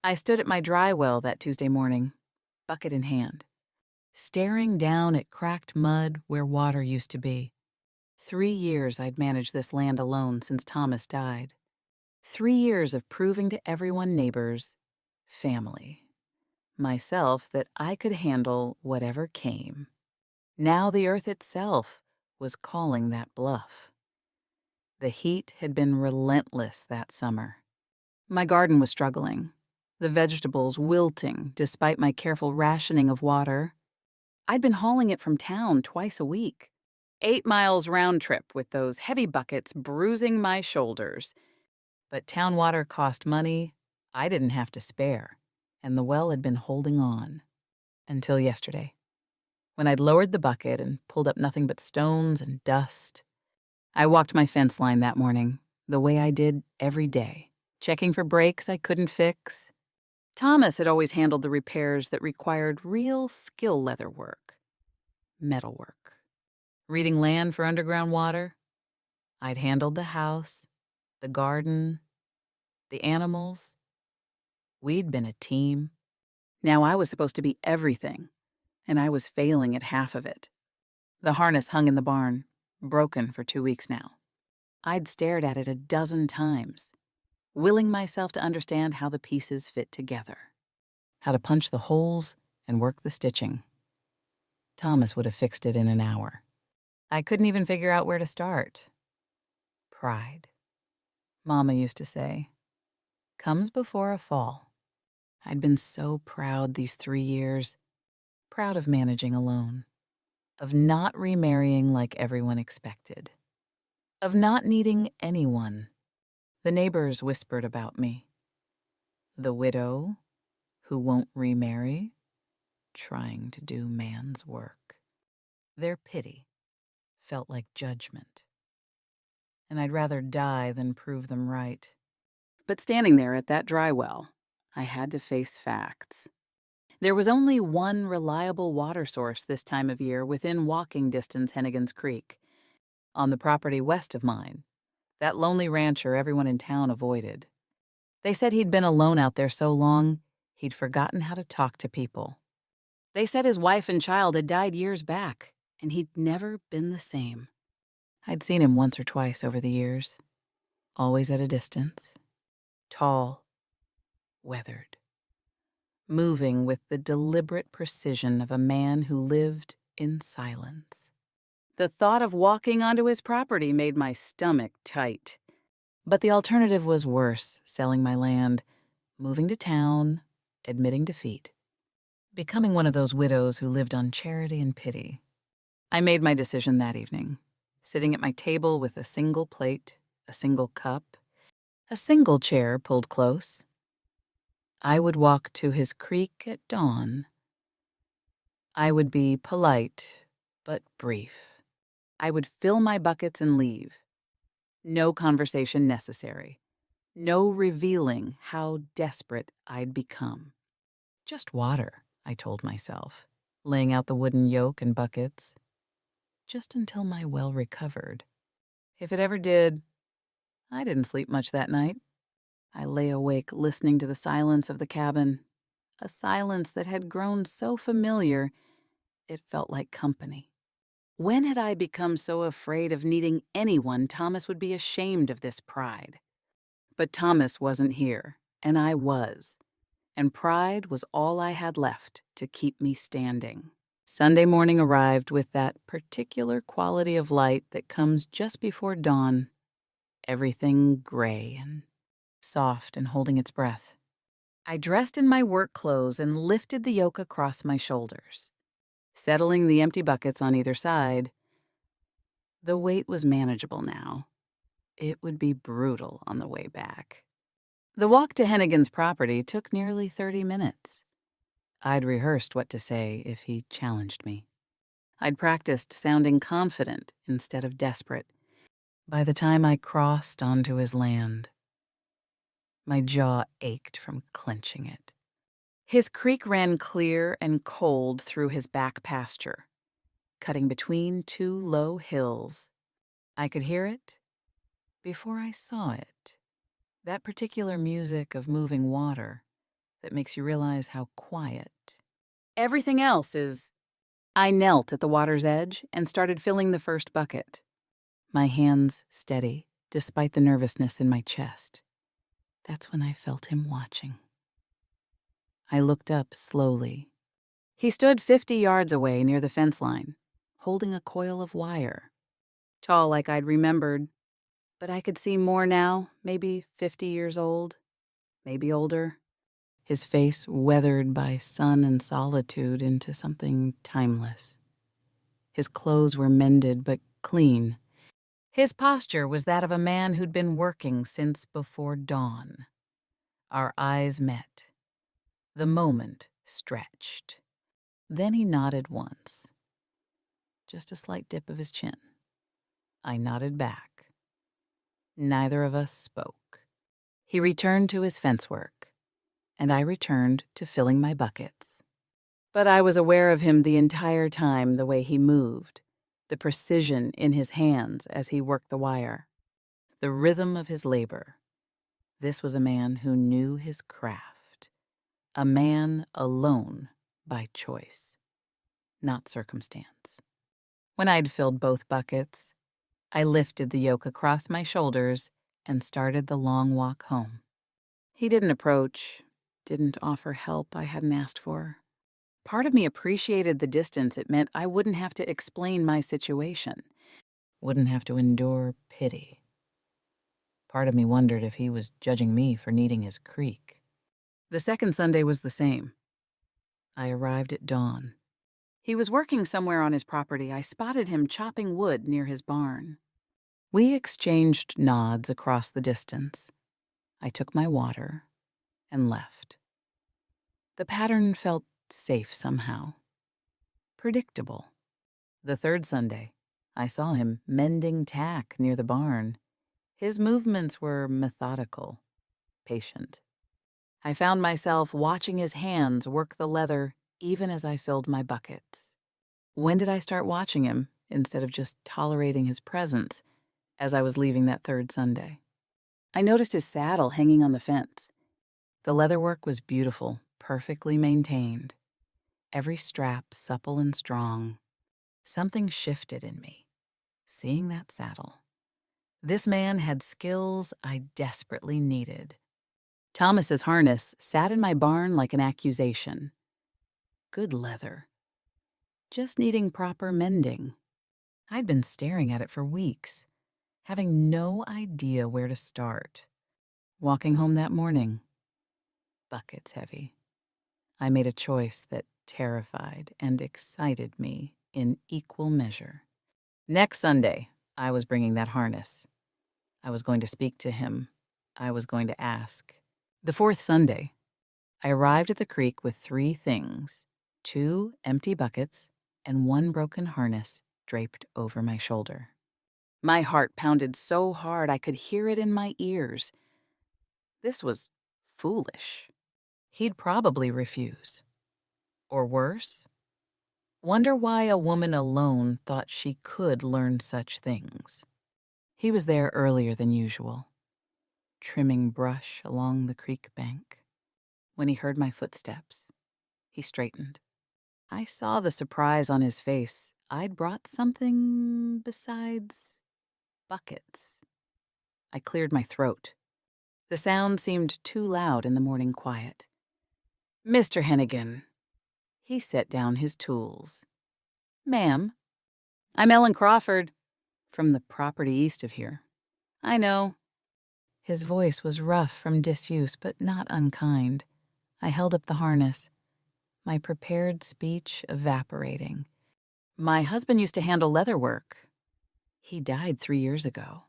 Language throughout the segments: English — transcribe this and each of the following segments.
I stood at my dry well that Tuesday morning, bucket in hand, staring down at cracked mud where water used to be. 3 years I'd managed this land alone since Thomas died. 3 years of proving to everyone, neighbors, family, myself, that I could handle whatever came. Now the earth itself was calling that bluff. The heat had been relentless that summer. My garden was struggling, the vegetables wilting despite my careful rationing of water. I'd been hauling it from town twice a week. 8 miles round trip with those heavy buckets bruising my shoulders. But town water cost money I didn't have to spare, and the well had been holding on. Until yesterday, when I'd lowered the bucket and pulled up nothing but stones and dust. I walked my fence line that morning, the way I did every day, checking for breaks I couldn't fix. Thomas had always handled the repairs that required real skill leather work, metalwork. Reading land for underground water, I'd handled the house, the garden, the animals. We'd been a team. Now I was supposed to be everything, and I was failing at half of it. The harness hung in the barn, broken for 2 weeks now. I'd stared at it a dozen times, willing myself to understand how the pieces fit together, how to punch the holes and work the stitching. Thomas would have fixed it in an hour. I couldn't even figure out where to start. Pride, Mama used to say, comes before a fall. I'd been so proud these 3 years, proud of managing alone, of not remarrying like everyone expected, of not needing anyone. The neighbors whispered about me. The widow who won't remarry, trying to do man's work. Their pity felt like judgment. And I'd rather die than prove them right. But standing there at that dry well, I had to face facts. There was only one reliable water source this time of year within walking distance Hennigan's Creek, on the property west of mine, that lonely rancher everyone in town avoided. They said he'd been alone out there so long, he'd forgotten how to talk to people. They said his wife and child had died years back, and he'd never been the same. I'd seen him once or twice over the years, always at a distance, tall, weathered, moving with the deliberate precision of a man who lived in silence. The thought of walking onto his property made my stomach tight. But the alternative was worse: selling my land, moving to town, admitting defeat, becoming one of those widows who lived on charity and pity. I made my decision that evening, sitting at my table with a single plate, a single cup, a single chair pulled close. I would walk to his creek at dawn. I would be polite, but brief. I would fill my buckets and leave. No conversation necessary. No revealing how desperate I'd become. Just water, I told myself, laying out the wooden yoke and buckets. Just until my well recovered. If it ever did, I didn't sleep much that night. I lay awake listening to the silence of the cabin, a silence that had grown so familiar it felt like company. When had I become so afraid of needing anyone Thomas would be ashamed of this pride? But Thomas wasn't here, and I was, and pride was all I had left to keep me standing. Sunday morning arrived with that particular quality of light that comes just before dawn, everything gray and soft and holding its breath. I dressed in my work clothes and lifted the yoke across my shoulders, settling the empty buckets on either side. The weight was manageable now. It would be brutal on the way back. The walk to Hennigan's property took nearly 30 minutes. I'd rehearsed what to say if he challenged me. I'd practiced sounding confident instead of desperate. By the time I crossed onto his land, my jaw ached from clenching it. His creek ran clear and cold through his back pasture, cutting between 2 low hills. I could hear it before I saw it. That particular music of moving water, that makes you realize how quiet everything else is. I knelt at the water's edge and started filling the first bucket, my hands steady despite the nervousness in my chest. That's when I felt him watching. I looked up slowly. He stood 50 yards away near the fence line, holding a coil of wire. Tall like I'd remembered, but I could see more now, maybe 50 years old, maybe older. His face weathered by sun and solitude into something timeless. His clothes were mended but clean. His posture was that of a man who'd been working since before dawn. Our eyes met. The moment stretched. Then he nodded once. Just a slight dip of his chin. I nodded back. Neither of us spoke. He returned to his fence work, and I returned to filling my buckets. But I was aware of him the entire time, the way he moved, the precision in his hands as he worked the wire, the rhythm of his labor. This was a man who knew his craft, a man alone by choice, not circumstance. When I'd filled both buckets, I lifted the yoke across my shoulders and started the long walk home. He didn't approach, didn't offer help I hadn't asked for. Part of me appreciated the distance it meant I wouldn't have to explain my situation, wouldn't have to endure pity. Part of me wondered if he was judging me for needing his creek. The second Sunday was the same. I arrived at dawn. He was working somewhere on his property. I spotted him chopping wood near his barn. We exchanged nods across the distance. I took my water and left. The pattern felt safe somehow. Predictable. The third Sunday, I saw him mending tack near the barn. His movements were methodical, patient. I found myself watching his hands work the leather even as I filled my buckets. When did I start watching him instead of just tolerating his presence as I was leaving that third Sunday? I noticed his saddle hanging on the fence. The leatherwork was beautiful, perfectly maintained. Every strap supple and strong. Something shifted in me, seeing that saddle. This man had skills I desperately needed. Thomas's harness sat in my barn like an accusation. Good leather. Just needing proper mending. I'd been staring at it for weeks, having no idea where to start. Walking home that morning, buckets heavy. I made a choice that terrified and excited me in equal measure. Next Sunday, I was bringing that harness. I was going to speak to him. I was going to ask. The fourth Sunday, I arrived at the creek with 3 things, 2 empty buckets and 1 broken harness draped over my shoulder. My heart pounded so hard I could hear it in my ears. This was foolish. He'd probably refuse. Or worse, wonder why a woman alone thought she could learn such things. He was there earlier than usual, trimming brush along the creek bank. When he heard my footsteps, he straightened. I saw the surprise on his face. I'd brought something besides buckets. I cleared my throat. The sound seemed too loud in the morning quiet. "Mr. Hennigan." He set down his tools. "Ma'am, I'm Ellen Crawford, from the property east of here." "I know." His voice was rough from disuse, but not unkind. I held up the harness, my prepared speech evaporating. "My husband used to handle leather work. He died 3 years ago."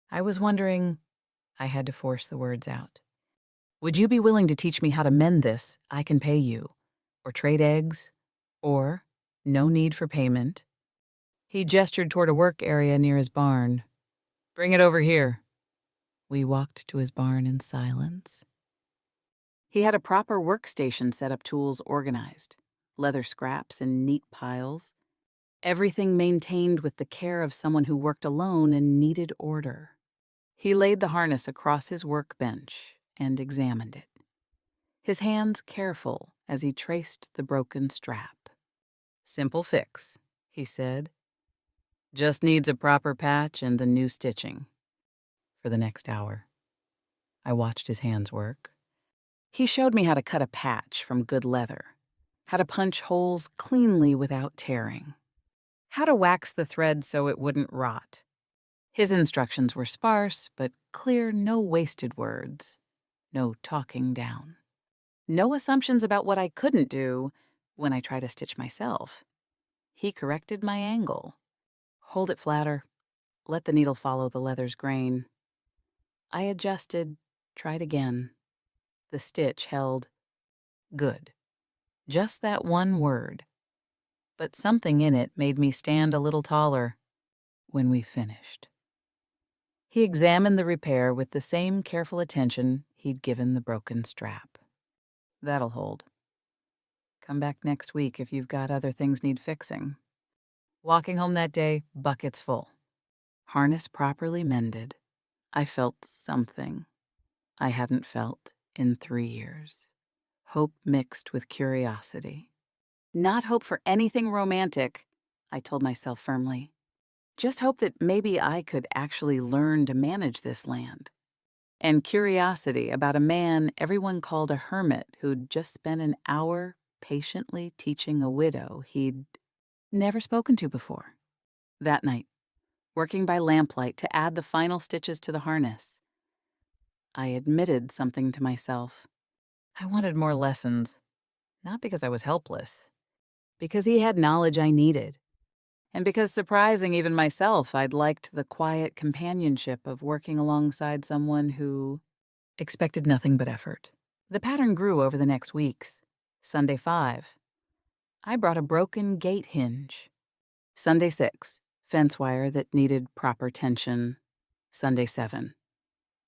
I was wondering. I had to force the words out. "Would you be willing to teach me how to mend this? I can pay you. Or trade eggs. Or no need for payment." He gestured toward a work area near his barn. "Bring it over here." We walked to his barn in silence. He had a proper workstation set up, tools organized, leather scraps in neat piles, everything maintained with the care of someone who worked alone and needed order. He laid the harness across his workbench and examined it. his hands careful as he traced the broken strap. "Simple fix," he said. "Just needs a proper patch and the new stitching." For the next hour, I watched his hands work. He showed me how to cut a patch from good leather, how to punch holes cleanly without tearing, how to wax the thread so it wouldn't rot. His instructions were sparse, but clear, no wasted words, no talking down. No assumptions about what I couldn't do when I tried to stitch myself. He corrected my angle. Hold it flatter. Let the needle follow the leather's grain. I adjusted, tried again. The stitch held. Good. Just that one word. But something in it made me stand a little taller when we finished. He examined the repair with the same careful attention he'd given the broken strap. "That'll hold. Come back next week if you've got other things need fixing." Walking home that day, buckets full. Harness properly mended. I felt something I hadn't felt in 3 years. Hope mixed with curiosity. Not hope for anything romantic, I told myself firmly. Just hope that maybe I could actually learn to manage this land. And curiosity about a man everyone called a hermit who'd just spent an hour patiently teaching a widow he'd never spoken to before. That night, working by lamplight to add the final stitches to the harness, I admitted something to myself. I wanted more lessons, not because I was helpless, because he had knowledge I needed, and because, surprising even myself, I'd liked the quiet companionship of working alongside someone who expected nothing but effort. The pattern grew over the next weeks. Sunday 5, I brought a broken gate hinge. Sunday 6, fence wire that needed proper tension. Sunday 7,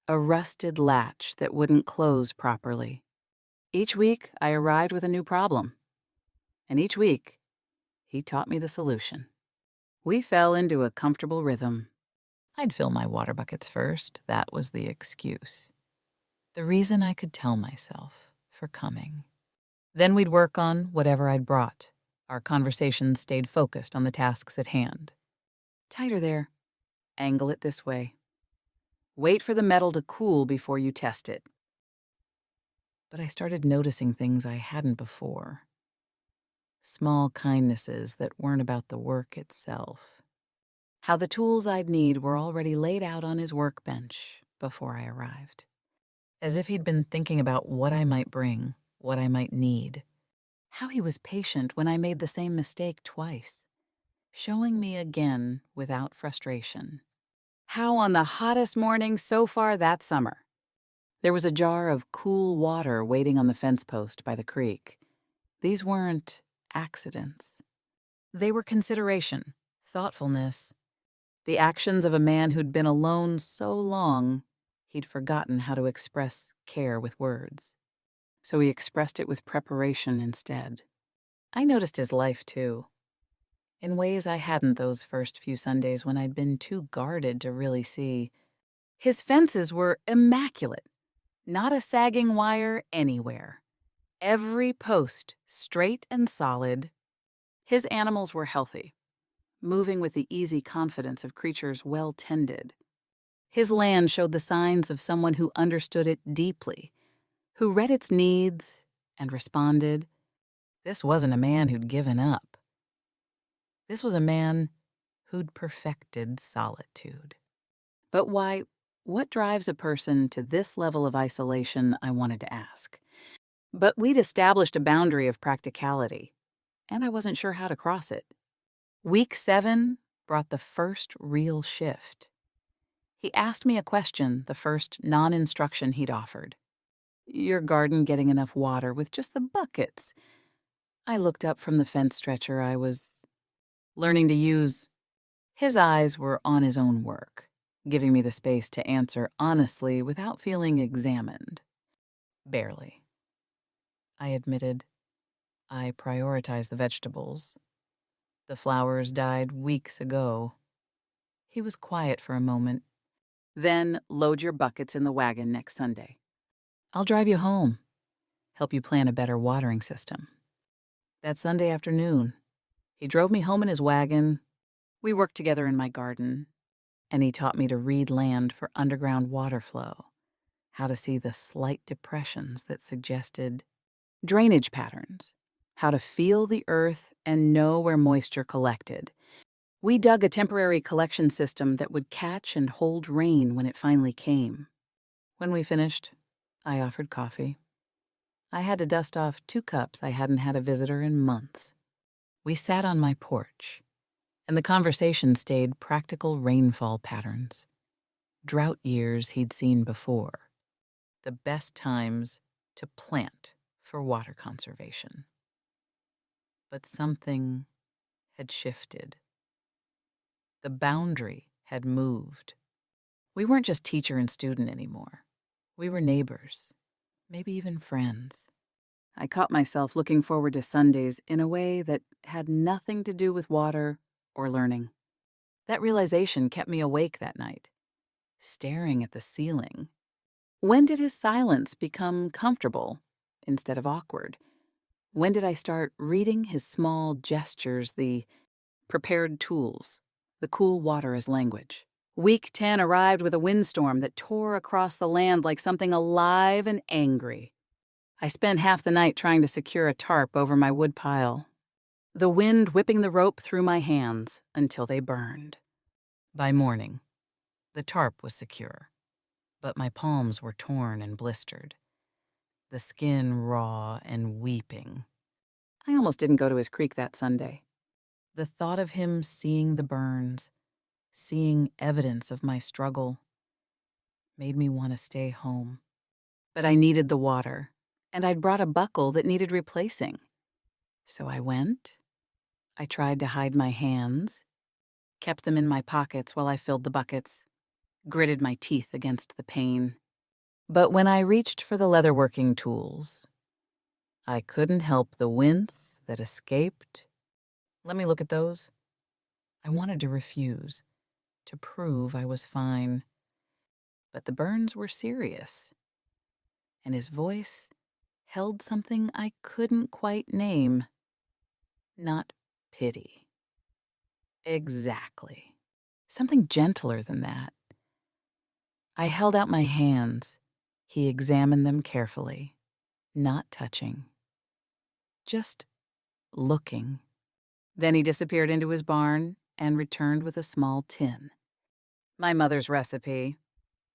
a rusted latch that wouldn't close properly. Each week, I arrived with a new problem. And each week, he taught me the solution. We fell into a comfortable rhythm. I'd fill my water buckets first. That was the excuse. The reason I could tell myself for coming. Then we'd work on whatever I'd brought. Our conversations stayed focused on the tasks at hand. Tighter there. Angle it this way. Wait for the metal to cool before you test it. But I started noticing things I hadn't before. Small kindnesses that weren't about the work itself. How the tools I'd need were already laid out on his workbench before I arrived. As if he'd been thinking about what I might bring, what I might need. How he was patient when I made the same mistake twice. Showing me again without frustration. How on the hottest morning so far that summer, there was a jar of cool water waiting on the fence post by the creek. These weren't accidents. They were consideration, thoughtfulness, the actions of a man who'd been alone so long he'd forgotten how to express care with words. So he expressed it with preparation instead. I noticed his life, too, in ways I hadn't those first few Sundays when I'd been too guarded to really see. His fences were immaculate, not a sagging wire anywhere. Every post straight and solid. His animals were healthy, moving with the easy confidence of creatures well tended. His land showed the signs of someone who understood it deeply, who read its needs and responded. This wasn't a man who'd given up. This was a man who'd perfected solitude. But why, what drives a person to this level of isolation, I wanted to ask. But we'd established a boundary of practicality, and I wasn't sure how to cross it. Week 7 brought the first real shift. He asked me a question, the first non-instruction he'd offered. "Your garden getting enough water with just the buckets?" I looked up from the fence stretcher I was learning to use. His eyes were on his own work, giving me the space to answer honestly without feeling examined. Barely. I admitted. I prioritized the vegetables. The flowers died weeks ago. He was quiet for a moment. "Then load your buckets in the wagon next Sunday. I'll drive you home." help you plan a better watering system. That Sunday afternoon, he drove me home in his wagon. We worked together in my garden, and he taught me to read land for underground water flow, how to see the slight depressions that suggested drainage patterns, how to feel the earth and know where moisture collected. We dug a temporary collection system that would catch and hold rain when it finally came. When we finished, I offered coffee. I had to dust off 2 cups I hadn't had a visitor in months. We sat on my porch, and the conversation stayed practical rainfall patterns, drought years he'd seen before, the best times to plant for water conservation. But something had shifted. The boundary had moved. We weren't just teacher and student anymore. We were neighbors, maybe even friends. I caught myself looking forward to Sundays in a way that had nothing to do with water or learning. That realization kept me awake that night, staring at the ceiling. When did his silence become comfortable instead of awkward? When did I start reading his small gestures, the prepared tools, the cool water as language? Week 10 arrived with a windstorm that tore across the land like something alive and angry. I spent half the night trying to secure a tarp over my wood pile, the wind whipping the rope through my hands until they burned. By morning, the tarp was secure, but my palms were torn and blistered, the skin raw and weeping. I almost didn't go to his creek that Sunday. The thought of him seeing the burns, seeing evidence of my struggle, made me want to stay home. But I needed the water, and I'd brought a buckle that needed replacing. So I went. I tried to hide my hands, kept them in my pockets while I filled the buckets, gritted my teeth against the pain. But when I reached for the leatherworking tools, I couldn't help the wince that escaped. Let me look at those. I wanted to refuse, to prove I was fine. But the burns were serious, and his voice held something I couldn't quite name. Not pity. Exactly. Something gentler than that. I held out my hands. He examined them carefully, not touching, just looking. Then he disappeared into his barn and returned with a small tin. "My mother's recipe,"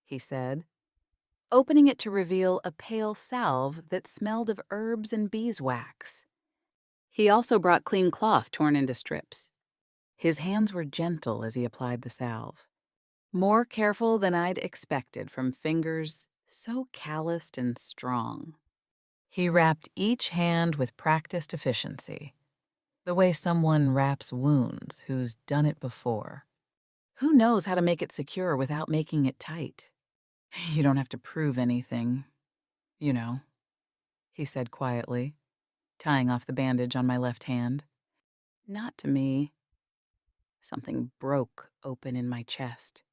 he said, opening it to reveal a pale salve that smelled of herbs and beeswax. He also brought clean cloth torn into strips. His hands were gentle as he applied the salve, more careful than I'd expected from fingers so calloused and strong. He wrapped each hand with practiced efficiency, the way someone wraps wounds who's done it before. Who knows how to make it secure without making it tight? "You don't have to prove anything, you know," he said quietly, tying off the bandage on my left hand. "Not to me." Something broke open in my chest.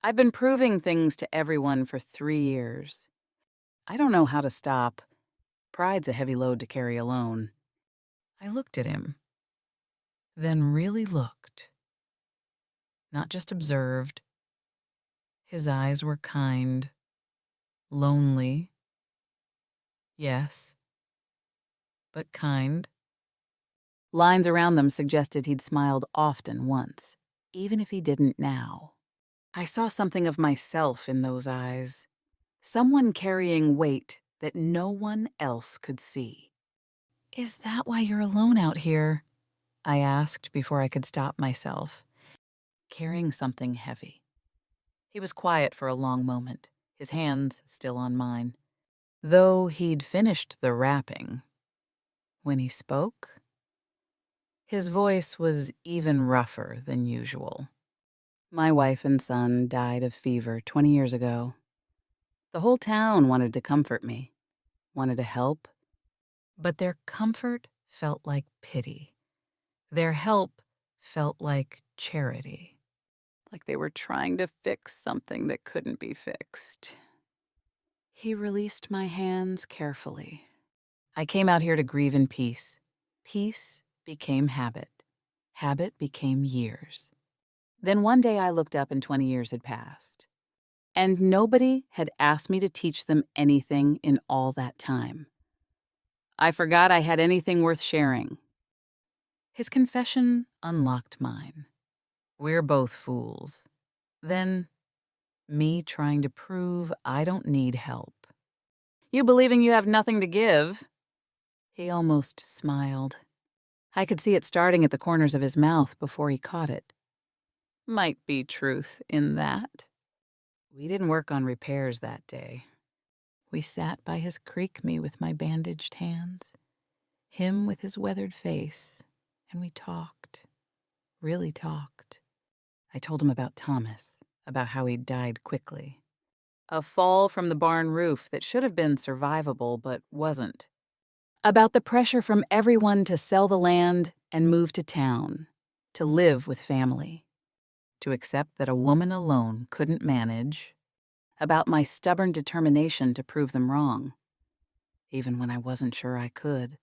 I've been proving things to everyone for 3 years. I don't know how to stop. Pride's a heavy load to carry alone. I looked at him, then really looked. Not just observed. His eyes were kind, lonely. Yes, but kind. Lines around them suggested he'd smiled often once, even if he didn't now. I saw something of myself in those eyes, someone carrying weight that no one else could see. "Is that why you're alone out here?" I asked before I could stop myself, carrying something heavy. He was quiet for a long moment, his hands still on mine, though he'd finished the wrapping. When he spoke, his voice was even rougher than usual. "My wife and son died of fever 20 years ago. The whole town wanted to comfort me, wanted to help, but their comfort felt like pity. Their help felt like charity, like they were trying to fix something that couldn't be fixed." He released my hands carefully. I came out here to grieve in peace. Peace became habit. Habit became years. Then one day I looked up and 20 years had passed. And nobody had asked me to teach them anything in all that time. I forgot I had anything worth sharing. His confession unlocked mine. We're both fools. Then, me trying to prove I don't need help. You believing you have nothing to give? He almost smiled. I could see it starting at the corners of his mouth before he caught it. Might be truth in that. We didn't work on repairs that day. We sat by his creek me with my bandaged hands, him with his weathered face, and we talked, really talked. I told him about Thomas, about how he'd died quickly. A fall from the barn roof that should have been survivable but wasn't. About the pressure from everyone to sell the land and move to town, to live with family, to accept that a woman alone couldn't manage, about my stubborn determination to prove them wrong, even when I wasn't sure I could.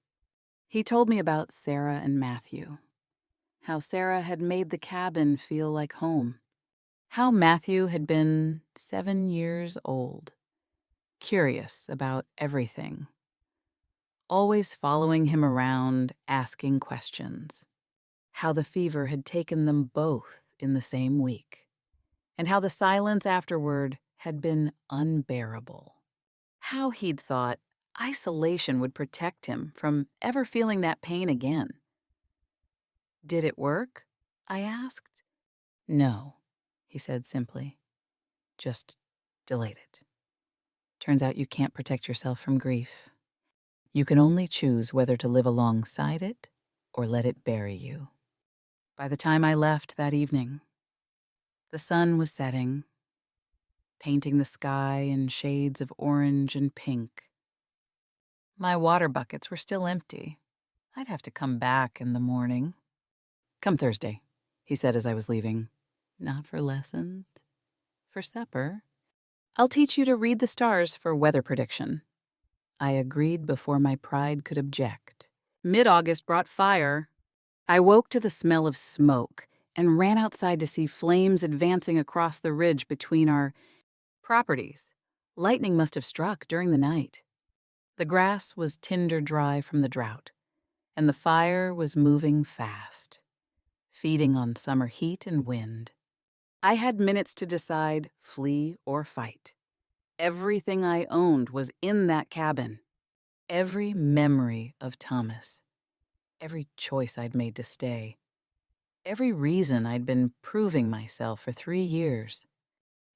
He told me about Sarah and Matthew, how Sarah had made the cabin feel like home, how Matthew had been 7 years old, curious about everything, always following him around, asking questions, how the fever had taken them both in the same week, and how the silence afterward had been unbearable. How he'd thought isolation would protect him from ever feeling that pain again. Did it work? I asked. No, he said simply. Just delayed it. Turns out you can't protect yourself from grief. You can only choose whether to live alongside it or let it bury you. By the time I left that evening, the sun was setting, painting the sky in shades of orange and pink. My water buckets were still empty. I'd have to come back in the morning. Come Thursday, he said as I was leaving. Not for lessons, for supper. I'll teach you to read the stars for weather prediction. I agreed before my pride could object. Mid-August brought fire. I woke to the smell of smoke and ran outside to see flames advancing across the ridge between our properties. Lightning must have struck during the night. The grass was tinder dry from the drought, and the fire was moving fast, feeding on summer heat and wind. I had minutes to decide, flee or fight. Everything I owned was in that cabin. Every memory of Thomas. Every choice I'd made to stay. Every reason I'd been proving myself for 3 years.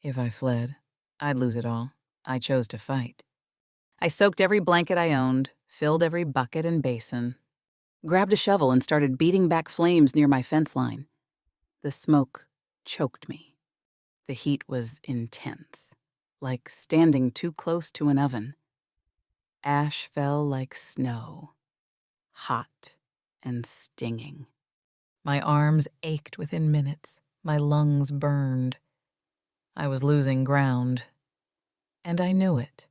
If I fled, I'd lose it all. I chose to fight. I soaked every blanket I owned, filled every bucket and basin, grabbed a shovel and started beating back flames near my fence line. The smoke choked me. The heat was intense, like standing too close to an oven. Ash fell like snow, hot and stinging. My arms ached within minutes, my lungs burned. I was losing ground, and I knew it.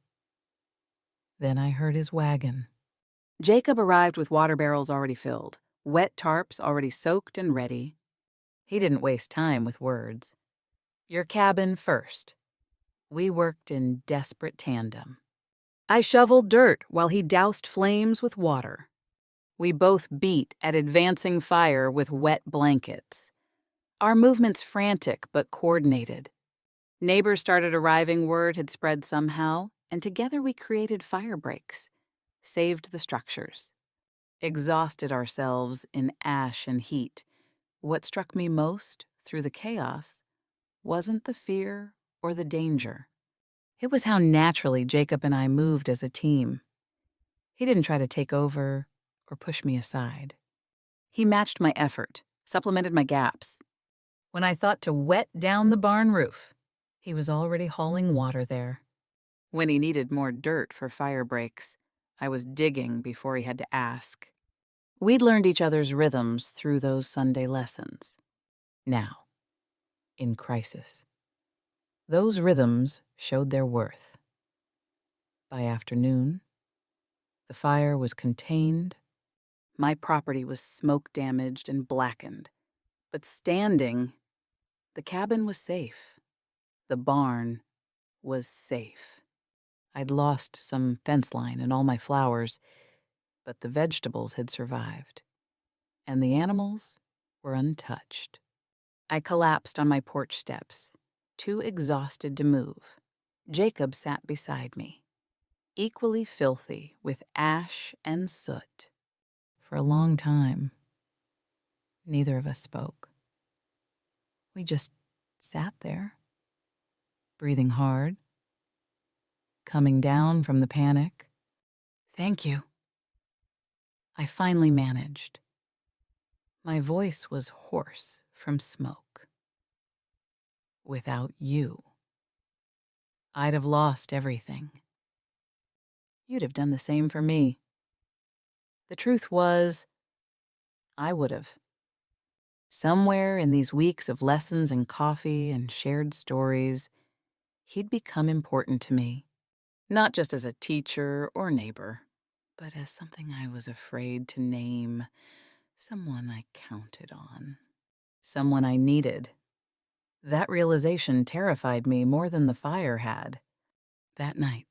Then I heard his wagon. Jacob arrived with water barrels already filled, wet tarps already soaked and ready. He didn't waste time with words. Your cabin first. We worked in desperate tandem. I shoveled dirt while he doused flames with water. We both beat at advancing fire with wet blankets. Our movements frantic but coordinated. Neighbors started arriving, word had spread somehow, and together we created fire breaks, saved the structures, exhausted ourselves in ash and heat. What struck me most through the chaos wasn't the fear or the danger. It was how naturally Jacob and I moved as a team. He didn't try to take over or push me aside. He matched my effort, supplemented my gaps. When I thought to wet down the barn roof, he was already hauling water there. When he needed more dirt for fire breaks, I was digging before he had to ask. We'd learned each other's rhythms through those Sunday lessons. Now, in crisis, those rhythms showed their worth. By afternoon, the fire was contained. My property was smoke-damaged and blackened. But standing, the cabin was safe. The barn was safe. I'd lost some fence line and all my flowers, but the vegetables had survived, and the animals were untouched. I collapsed on my porch steps, too exhausted to move. Jacob sat beside me, equally filthy with ash and soot. For a long time, neither of us spoke. We just sat there, breathing hard, coming down from the panic. "Thank you," I finally managed. My voice was hoarse from smoke. "Without you, I'd have lost everything. You'd have done the same for me." The truth was, I would have. Somewhere in these weeks of lessons and coffee and shared stories, he'd become important to me, not just as a teacher or neighbor, but as something I was afraid to name, someone I counted on, someone I needed. That realization terrified me more than the fire had. That night,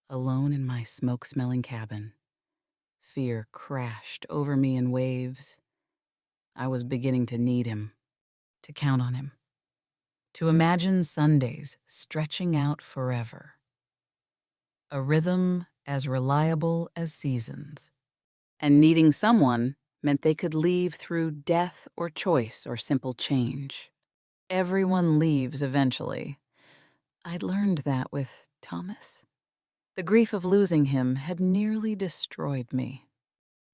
alone in my smoke-smelling cabin, fear crashed over me in waves. I was beginning to need him, to count on him, to imagine Sundays stretching out forever. A rhythm as reliable as seasons. And needing someone meant they could leave through death or choice or simple change. Everyone leaves eventually. I'd learned that with Thomas. The grief of losing him had nearly destroyed me.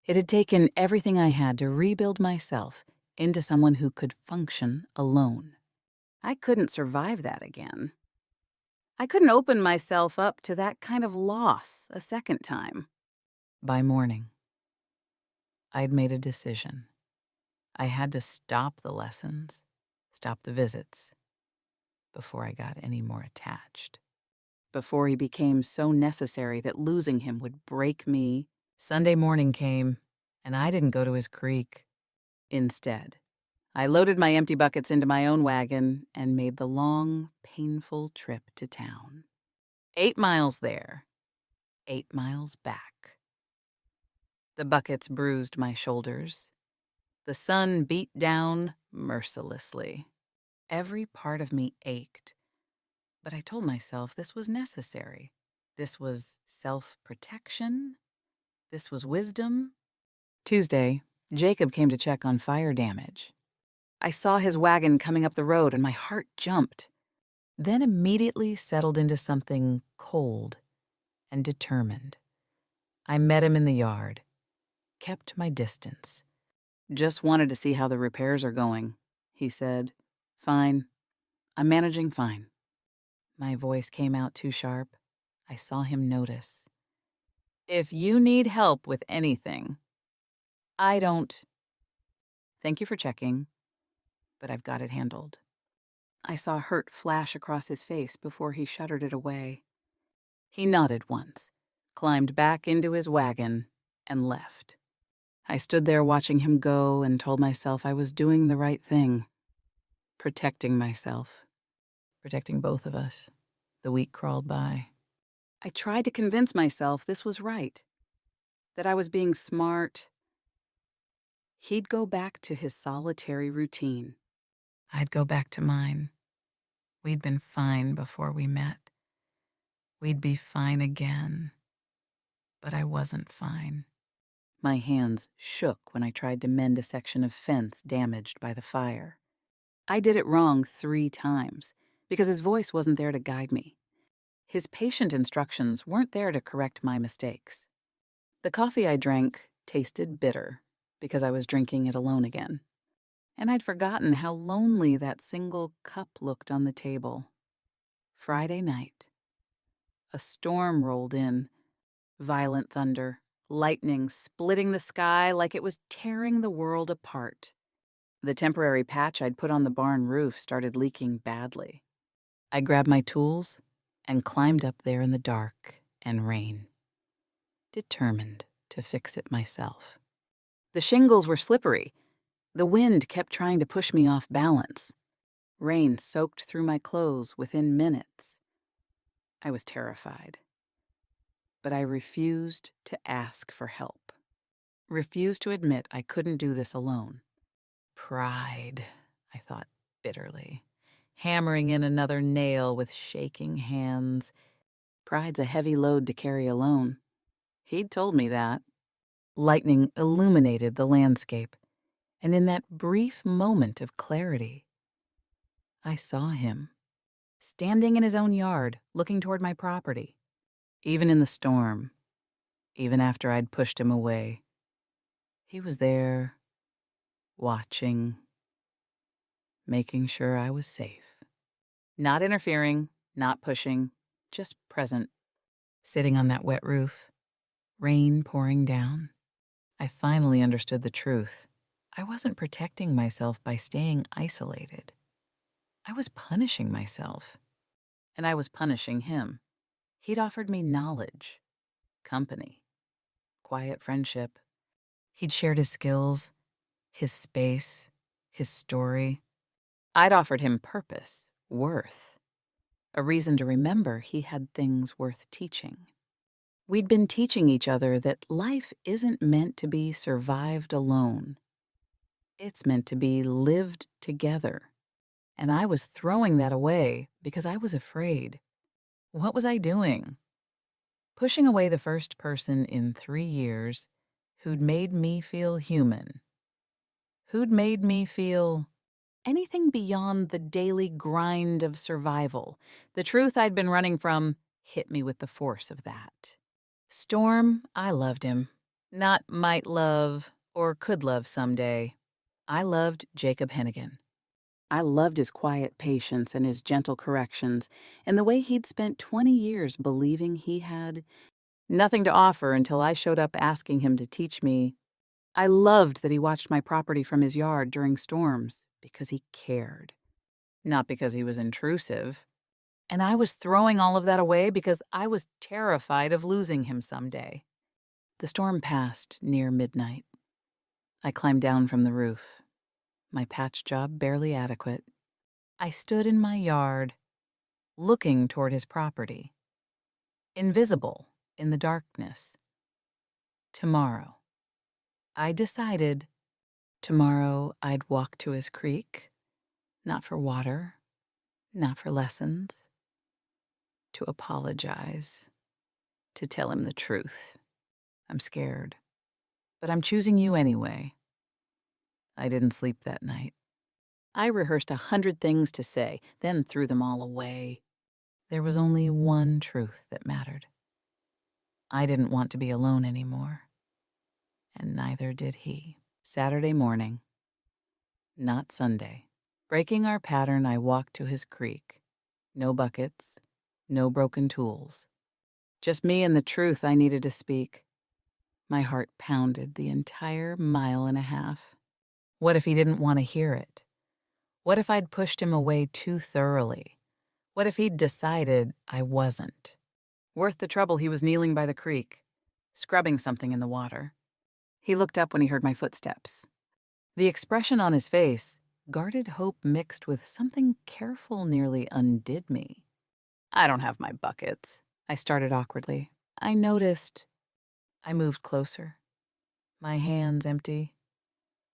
It had taken everything I had to rebuild myself into someone who could function alone. I couldn't survive that again. I couldn't open myself up to that kind of loss a second time. By morning, I'd made a decision. I had to stop the lessons, stop the visits, before I got any more attached. Before he became so necessary that losing him would break me. Sunday morning came, and I didn't go to his creek. Instead, I loaded my empty buckets into my own wagon and made the long, painful trip to town. 8 miles there, 8 miles back. The buckets bruised my shoulders. The sun beat down mercilessly. Every part of me ached. But I told myself this was necessary. This was self-protection. This was wisdom. Tuesday, Jacob came to check on fire damage. I saw his wagon coming up the road and my heart jumped, then immediately settled into something cold and determined. I met him in the yard, kept my distance. "Just wanted to see how the repairs are going," he said. "Fine. I'm managing fine." My voice came out too sharp. I saw him notice. "If you need help with anything, I don't. Thank you for checking, but I've got it handled." I saw hurt flash across his face before he shuddered it away. He nodded once, climbed back into his wagon, and left. I stood there watching him go and told myself I was doing the right thing. Protecting myself. Protecting both of us. The week crawled by. I tried to convince myself this was right. That I was being smart. He'd go back to his solitary routine. I'd go back to mine. We'd been fine before we met. We'd be fine again. But I wasn't fine. My hands shook when I tried to mend a section of fence damaged by the fire. I did it wrong 3 times because his voice wasn't there to guide me. His patient instructions weren't there to correct my mistakes. The coffee I drank tasted bitter because I was drinking it alone again. And I'd forgotten how lonely that single cup looked on the table. Friday night. A storm rolled in. Violent thunder, lightning splitting the sky like it was tearing the world apart. The temporary patch I'd put on the barn roof started leaking badly. I grabbed my tools and climbed up there in the dark and rain, determined to fix it myself. The shingles were slippery. The wind kept trying to push me off balance. Rain soaked through my clothes within minutes. I was terrified. But I refused to ask for help. Refused to admit I couldn't do this alone. Pride, I thought bitterly, hammering in another nail with shaking hands. Pride's a heavy load to carry alone. He'd told me that. Lightning illuminated the landscape, and in that brief moment of clarity, I saw him, standing in his own yard, looking toward my property. Even in the storm, even after I'd pushed him away, he was there, watching, making sure I was safe. Not interfering, not pushing, just present. Sitting on that wet roof, rain pouring down, I finally understood the truth. I wasn't protecting myself by staying isolated. I was punishing myself. And I was punishing him. He'd offered me knowledge, company, quiet friendship. He'd shared his skills, his space, his story. I'd offered him purpose, worth, a reason to remember he had things worth teaching. We'd been teaching each other that life isn't meant to be survived alone. It's meant to be lived together. And I was throwing that away because I was afraid. What was I doing? Pushing away the first person in 3 years who'd made me feel human. Who'd made me feel anything beyond the daily grind of survival. The truth I'd been running from hit me with the force of that. Storm, I loved him. Not might love or could love someday. I loved Jacob Hennigan. I loved his quiet patience and his gentle corrections, and the way he'd spent 20 years believing he had nothing to offer until I showed up asking him to teach me. I loved that he watched my property from his yard during storms because he cared, not because he was intrusive. And I was throwing all of that away because I was terrified of losing him someday. The storm passed near midnight. I climbed down from the roof, my patch job barely adequate. I stood in my yard, looking toward his property, invisible in the darkness. Tomorrow, I decided tomorrow I'd walk to his creek, not for water, not for lessons, to apologize, to tell him the truth. I'm scared, but I'm choosing you anyway. I didn't sleep that night. I rehearsed 100 things to say, then threw them all away. There was only one truth that mattered. I didn't want to be alone anymore, and neither did he. Saturday morning, not Sunday. Breaking our pattern, I walked to his creek. No buckets, no broken tools. Just me and the truth I needed to speak. My heart pounded the entire 1.5 miles. What if he didn't want to hear it? What if I'd pushed him away too thoroughly? What if he'd decided I wasn't worth the trouble? He was kneeling by the creek, scrubbing something in the water. He looked up when he heard my footsteps. The expression on his face, guarded hope mixed with something careful, nearly undid me. I don't have my buckets, I started awkwardly. I noticed. I moved closer, my hands empty,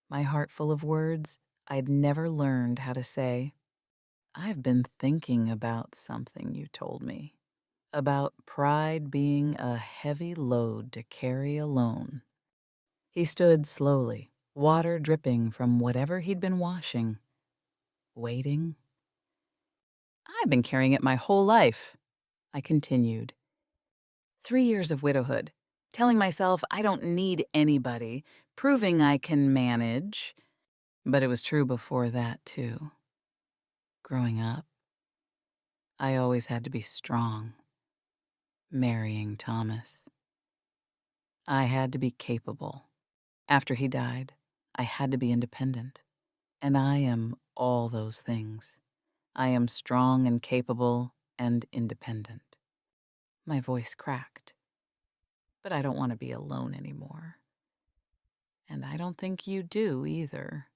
my heart full of words I'd never learned how to say. I've been thinking about something you told me, about pride being a heavy load to carry alone. He stood slowly, water dripping from whatever he'd been washing, waiting. I've been carrying it my whole life, I continued. 3 years of widowhood, telling myself I don't need anybody, proving I can manage. But it was true before that, too. Growing up, I always had to be strong. Marrying Thomas, I had to be capable. After he died, I had to be independent. And I am all those things. I am strong and capable and independent. My voice cracked. But I don't want to be alone anymore. And I don't think you do either.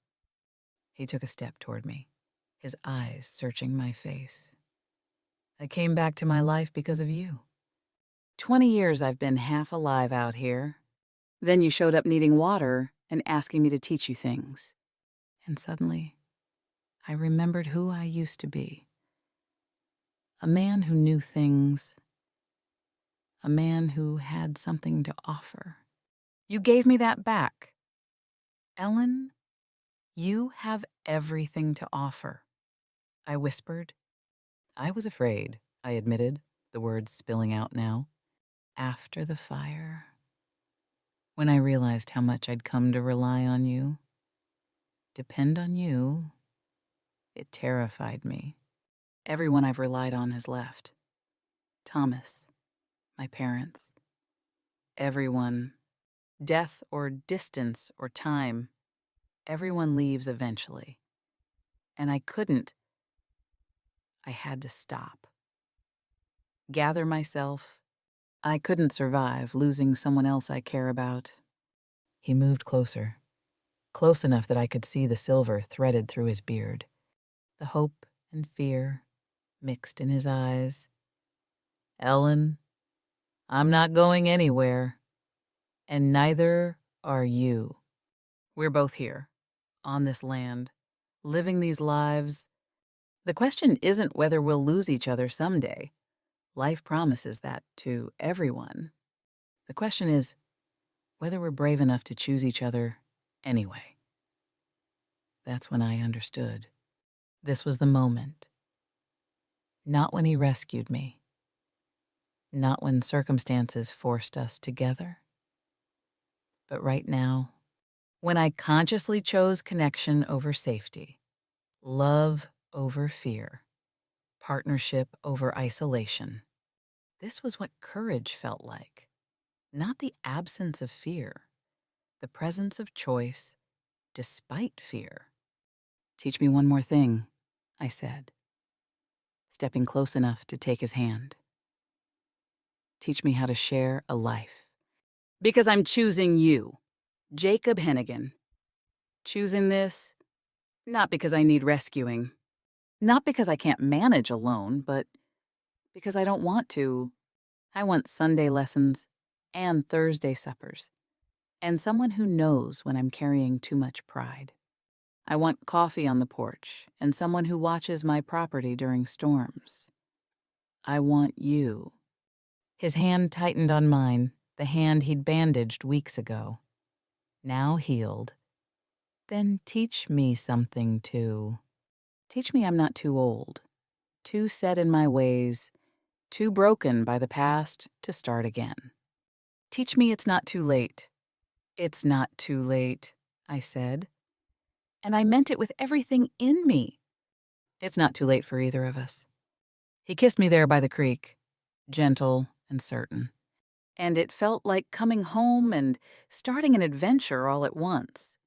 He took a step toward me, his eyes searching my face. I came back to my life because of you. 20 years I've been half alive out here. Then you showed up needing water and asking me to teach you things. And suddenly, I remembered who I used to be. A man who knew things. A man who had something to offer. You gave me that back. Ellen, you have everything to offer, I whispered. I was afraid, I admitted, the words spilling out now. After the fire. When I realized how much I'd come to rely on you, depend on you, it terrified me. Everyone I've relied on has left. Thomas, my parents, everyone. Death or distance or time, everyone leaves eventually. And I couldn't. I had to stop. Gather myself. I couldn't survive losing someone else I care about. He moved closer, close enough that I could see the silver threaded through his beard, the hope and fear mixed in his eyes. Ellen, I'm not going anywhere, and neither are you. We're both here, on this land, living these lives. The question isn't whether we'll lose each other someday. Life promises that to everyone. The question is whether we're brave enough to choose each other anyway. That's when I understood. This was the moment. Not when he rescued me. Not when circumstances forced us together. But right now, when I consciously chose connection over safety, love over fear, partnership over isolation. This was what courage felt like. Not the absence of fear, the presence of choice despite fear. Teach me one more thing, I said, stepping close enough to take his hand. Teach me how to share a life. Because I'm choosing you, Jacob Hennigan. Choosing this, not because I need rescuing, not because I can't manage alone, but because I don't want to. I want Sunday lessons and Thursday suppers, and someone who knows when I'm carrying too much pride. I want coffee on the porch and someone who watches my property during storms. I want you. His hand tightened on mine, the hand he'd bandaged weeks ago. Now healed. Then teach me something too. Teach me I'm not too old, too set in my ways, too broken by the past to start again. Teach me it's not too late. It's not too late, I said. And I meant it with everything in me. It's not too late for either of us. He kissed me there by the creek, gentle and certain. And it felt like coming home and starting an adventure all at once.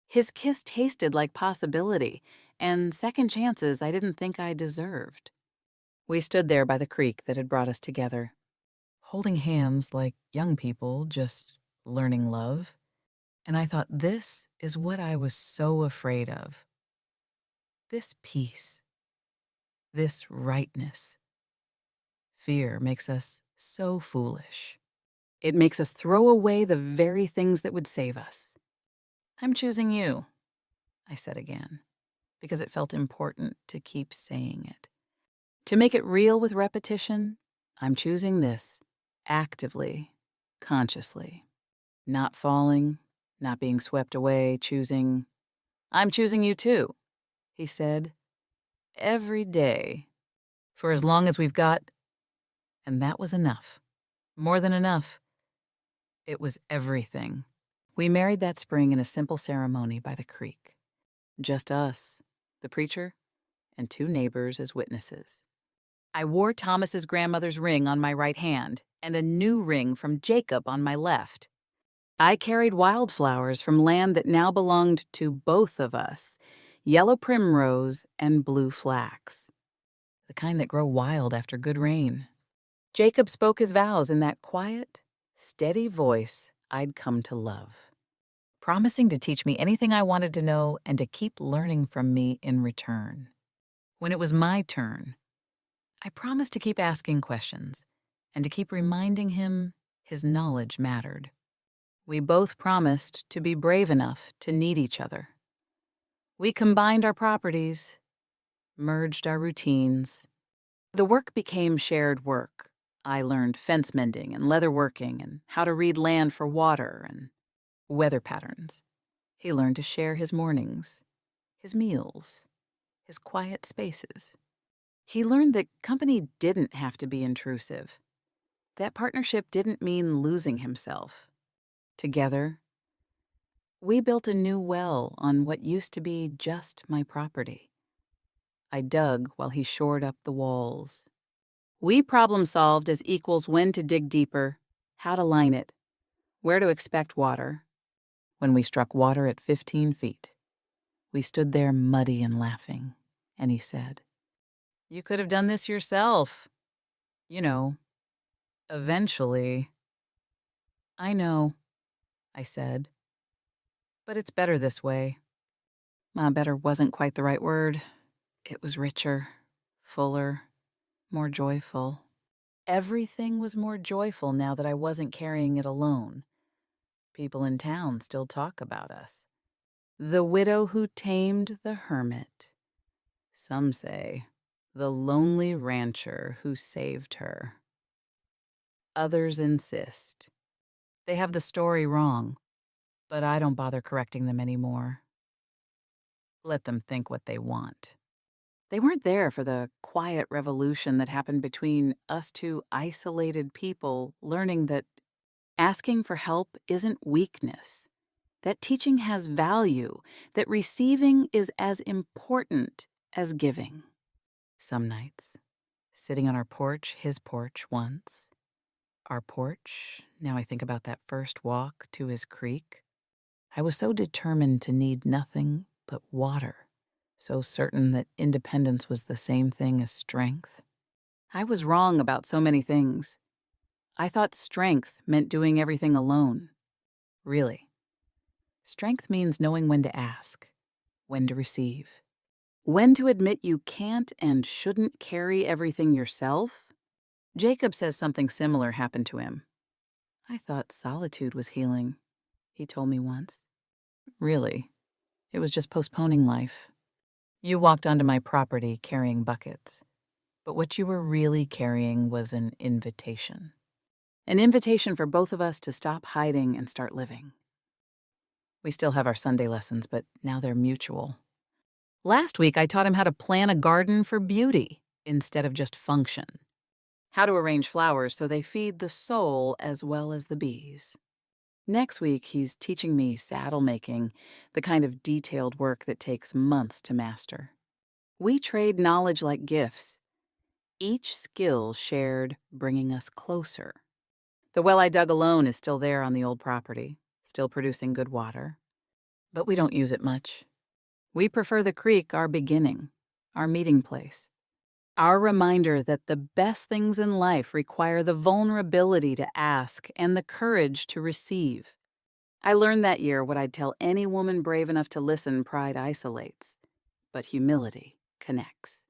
His kiss tasted like possibility and second chances I didn't think I deserved. We stood there by the creek that had brought us together, holding hands like young people just learning love. And I thought, this is what I was so afraid of. This peace, this rightness. Fear makes us so foolish. It makes us throw away the very things that would save us. I'm choosing you, I said again, because it felt important to keep saying it. To make it real with repetition, I'm choosing this, actively, consciously. Not falling, not being swept away, choosing. I'm choosing you too, he said, every day, for as long as we've got. And that was enough. More than enough. It was everything. We married that spring in a simple ceremony by the creek. Just us, the preacher, and 2 neighbors as witnesses. I wore Thomas's grandmother's ring on my right hand and a new ring from Jacob on my left. I carried wildflowers from land that now belonged to both of us, yellow primrose and blue flax, the kind that grow wild after good rain. Jacob spoke his vows in that quiet, steady voice I'd come to love, promising to teach me anything I wanted to know and to keep learning from me in return. When it was my turn, I promised to keep asking questions and to keep reminding him his knowledge mattered. We both promised to be brave enough to need each other. We combined our properties, merged our routines. The work became shared work. I learned fence mending and leather working and how to read land for water and weather patterns. He learned to share his mornings, his meals, his quiet spaces. He learned that company didn't have to be intrusive. That partnership didn't mean losing himself. Together, we built a new well on what used to be just my property. I dug while he shored up the walls. We problem-solved as equals when to dig deeper, how to line it, where to expect water. When we struck water at 15 feet, we stood there muddy and laughing, and he said, "You could have done this yourself. You know, eventually." "I know," I said, "but it's better this way." Better wasn't quite the right word. It was richer, fuller, more joyful. Everything was more joyful now that I wasn't carrying it alone. People in town still talk about us. The widow who tamed the hermit. Some say, the lonely rancher who saved her. Others insist. They have the story wrong, but I don't bother correcting them anymore. Let them think what they want. They weren't there for the quiet revolution that happened between us two isolated people learning that asking for help isn't weakness, that teaching has value, that receiving is as important as giving. Some nights, sitting on our porch, his porch once, our porch, now I think about that first walk to his creek, I was so determined to need nothing but water, so certain that independence was the same thing as strength. I was wrong about so many things. I thought strength meant doing everything alone. Really. Strength means knowing when to ask, when to receive, when to admit you can't and shouldn't carry everything yourself. Jacob says something similar happened to him. "I thought solitude was healing," he told me once. Really, it was just postponing life. You walked onto my property carrying buckets, but what you were really carrying was an invitation. An invitation for both of us to stop hiding and start living. We still have our Sunday lessons, but now they're mutual. Last week, I taught him how to plan a garden for beauty instead of just function. How to arrange flowers so they feed the soul as well as the bees. Next week, he's teaching me saddle making, the kind of detailed work that takes months to master. We trade knowledge like gifts, each skill shared bringing us closer. The well I dug alone is still there on the old property, still producing good water, but we don't use it much. We prefer the creek our beginning, our meeting place, our reminder that the best things in life require the vulnerability to ask and the courage to receive. I learned that year what I'd tell any woman brave enough to listen: pride isolates, but humility connects.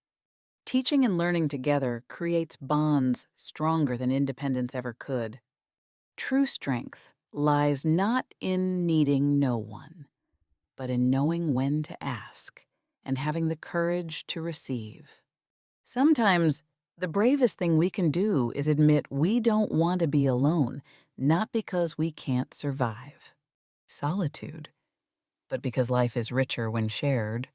Teaching and learning together creates bonds stronger than independence ever could. True strength lies not in needing no one, but in knowing when to ask and having the courage to receive. Sometimes the bravest thing we can do is admit we don't want to be alone, not because we can't survive solitude, but because life is richer when shared.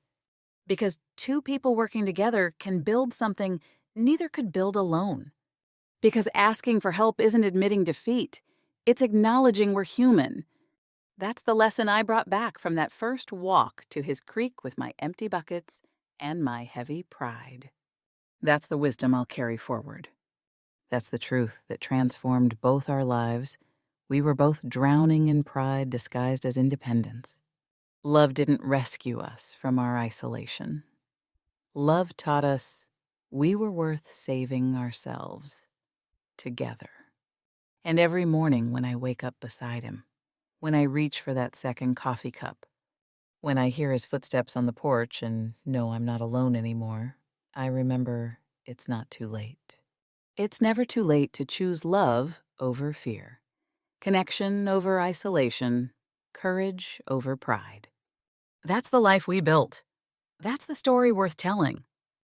Because two people working together can build something neither could build alone. Because asking for help isn't admitting defeat, it's acknowledging we're human. That's the lesson I brought back from that first walk to his creek with my empty buckets and my heavy pride. That's the wisdom I'll carry forward. That's the truth that transformed both our lives. We were both drowning in pride disguised as independence. Love didn't rescue us from our isolation. Love taught us we were worth saving ourselves. together. And every morning when I wake up beside him, when I reach for that second coffee cup, when I hear his footsteps on the porch and know I'm not alone anymore, I remember it's not too late. It's never too late to choose love over fear, connection over isolation, courage over pride. That's the life we built. That's the story worth telling.